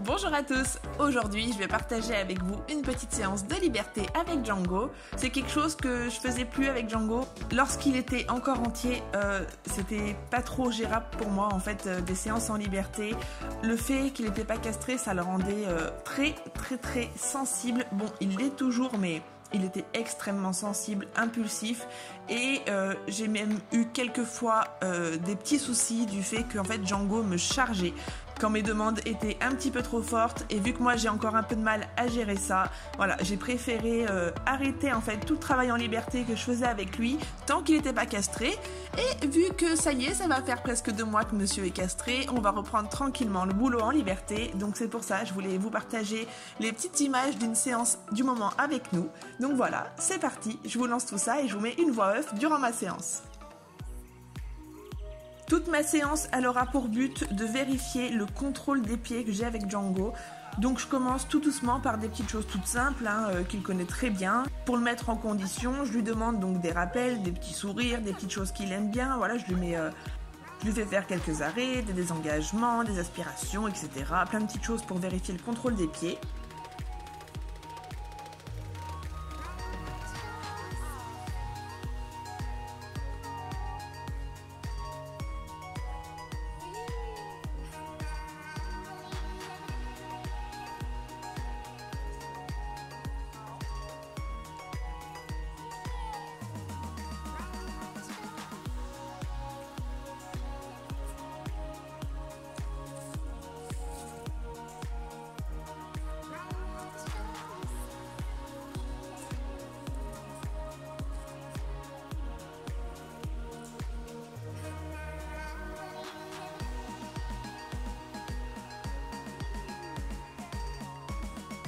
Bonjour à tous, aujourd'hui je vais partager avec vous une petite séance de liberté avec Django. C'est quelque chose que je faisais plus avec Django. Lorsqu'il était encore entier, c'était pas trop gérable pour moi en fait, des séances en liberté. Le fait qu'il n'était pas castré, ça le rendait très sensible. Bon, il l'est toujours, mais il était extrêmement sensible, impulsif et j'ai même eu quelques fois des petits soucis du fait que en fait, Django me chargeait quand mes demandes étaient un petit peu trop fortes, et vu que moi j'ai encore un peu de mal à gérer ça, voilà, j'ai préféré arrêter en fait tout le travail en liberté que je faisais avec lui tant qu'il n'était pas castré. Et vu que ça y est, ça va faire presque 2 mois que monsieur est castré, on va reprendre tranquillement le boulot en liberté. Donc c'est pour ça que je voulais vous partager les petites images d'une séance du moment avec nous. Donc voilà, c'est parti, je vous lance tout ça et je vous mets une voix off durant ma séance. Toute ma séance, elle aura pour but de vérifier le contrôle des pieds que j'ai avec Django. Donc je commence tout doucement par des petites choses toutes simples qu'il connaît très bien. Pour le mettre en condition, je lui demande donc des rappels, des petits sourires, des petites choses qu'il aime bien. Voilà, je lui fais faire quelques arrêts, des désengagements, des aspirations, etc. Plein de petites choses pour vérifier le contrôle des pieds.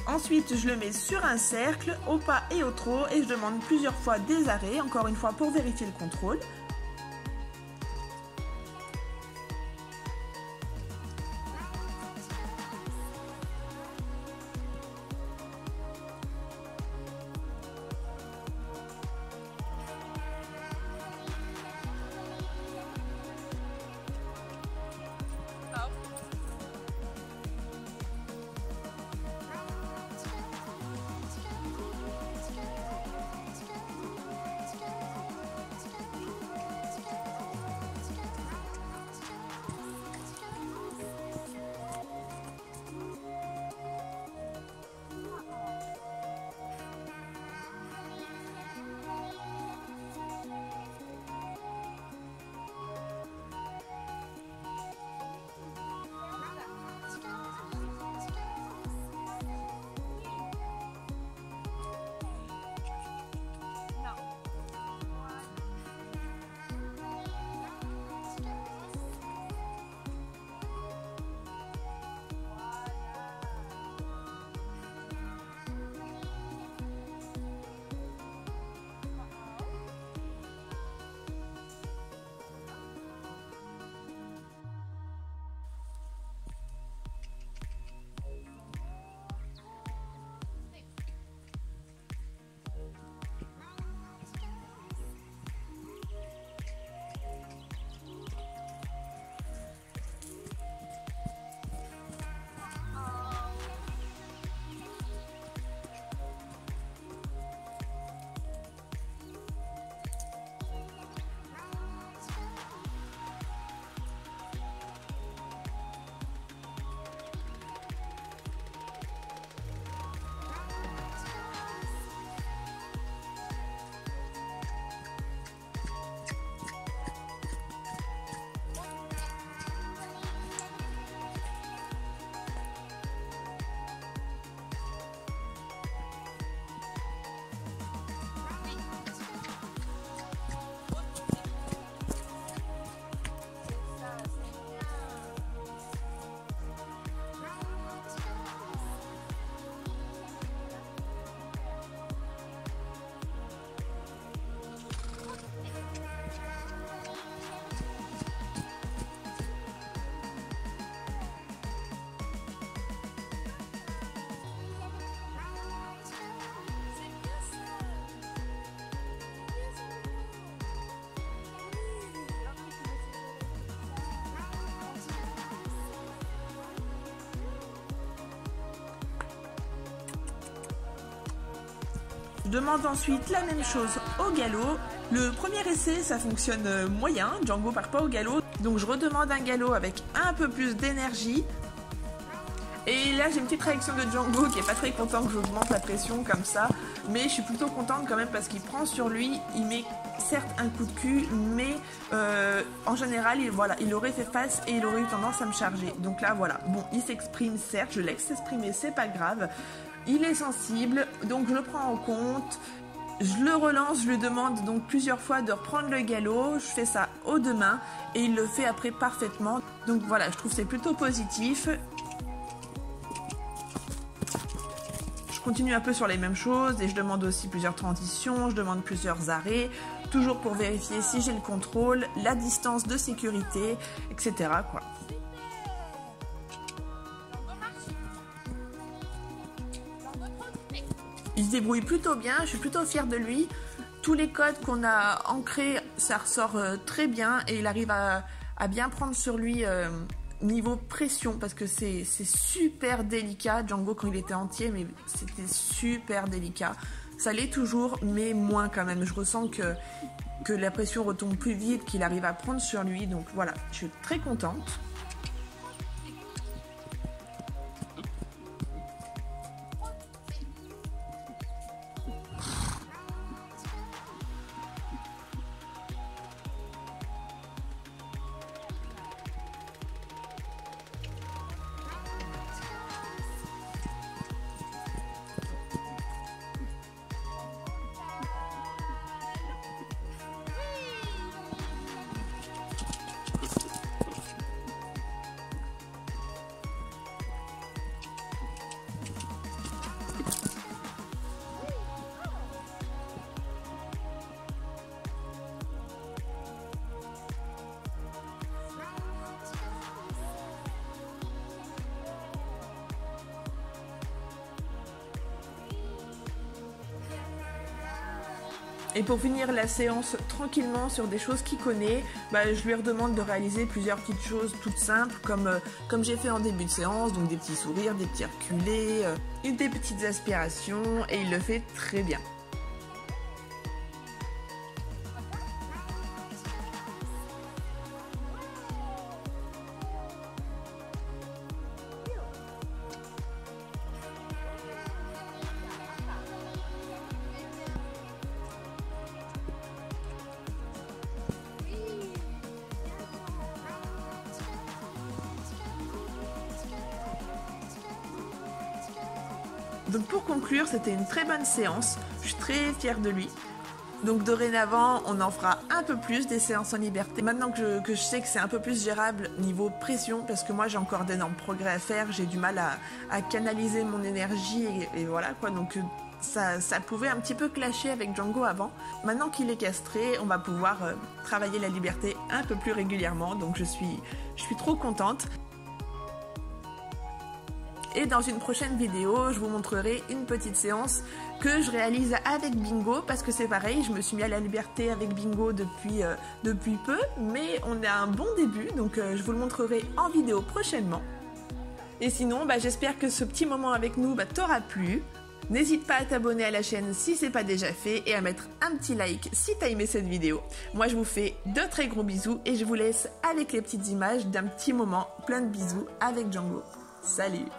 Ensuite, je le mets sur un cercle, au pas et au trot, et je demande plusieurs fois des arrêts, encore une fois pour vérifier le contrôle. Je demande ensuite la même chose au galop. Le premier essai, ça fonctionne moyen, Django part pas au galop. Donc je redemande un galop avec un peu plus d'énergie. Et là, j'ai une petite réaction de Django qui est pas très content que j'augmente la pression comme ça. Mais je suis plutôt contente quand même parce qu'il prend sur lui, il met certes un coup de cul, mais en général, il aurait fait face et il aurait eu tendance à me charger. Donc là, voilà. Bon, il s'exprime certes, je laisse s'exprimer, c'est pas grave. Il est sensible, donc je le prends en compte. Je le relance, je lui demande donc plusieurs fois de reprendre le galop. Je fais ça aux deux mains et il le fait après parfaitement. Donc voilà, je trouve que c'est plutôt positif. Je continue un peu sur les mêmes choses et je demande aussi plusieurs transitions, je demande plusieurs arrêts, toujours pour vérifier si j'ai le contrôle, la distance de sécurité, etc. quoi. Il se débrouille plutôt bien, je suis plutôt fière de lui. Tous les codes qu'on a ancrés, ça ressort très bien et il arrive à bien prendre sur lui niveau pression parce que c'est super délicat. Django quand il était entier, mais c'était super délicat. Ça l'est toujours, mais moins quand même. Je ressens que la pression retombe plus vite, qu'il arrive à prendre sur lui. Donc voilà, je suis très contente. Et pour finir la séance tranquillement sur des choses qu'il connaît, je lui redemande de réaliser plusieurs petites choses toutes simples comme j'ai fait en début de séance, donc des petits sourires, des petits reculés, des petites aspirations et il le fait très bien. Donc pour conclure, c'était une très bonne séance, je suis très fière de lui. Donc dorénavant, on en fera un peu plus des séances en liberté. Maintenant que je sais que c'est un peu plus gérable niveau pression, parce que moi j'ai encore d'énormes progrès à faire, j'ai du mal à canaliser mon énergie et voilà quoi. Donc ça pouvait un petit peu clasher avec Django avant. Maintenant qu'il est castré, on va pouvoir travailler la liberté un peu plus régulièrement. Donc je suis trop contente. Et dans une prochaine vidéo, je vous montrerai une petite séance que je réalise avec Bingo parce que c'est pareil, je me suis mis à la liberté avec Bingo depuis peu, mais on a un bon début, donc je vous le montrerai en vidéo prochainement. Et sinon, j'espère que ce petit moment avec nous t'aura plu. N'hésite pas à t'abonner à la chaîne si c'est pas déjà fait et à mettre un petit like si t'as aimé cette vidéo. Moi je vous fais de très gros bisous et je vous laisse avec les petites images d'un petit moment plein de bisous avec Django. Salut!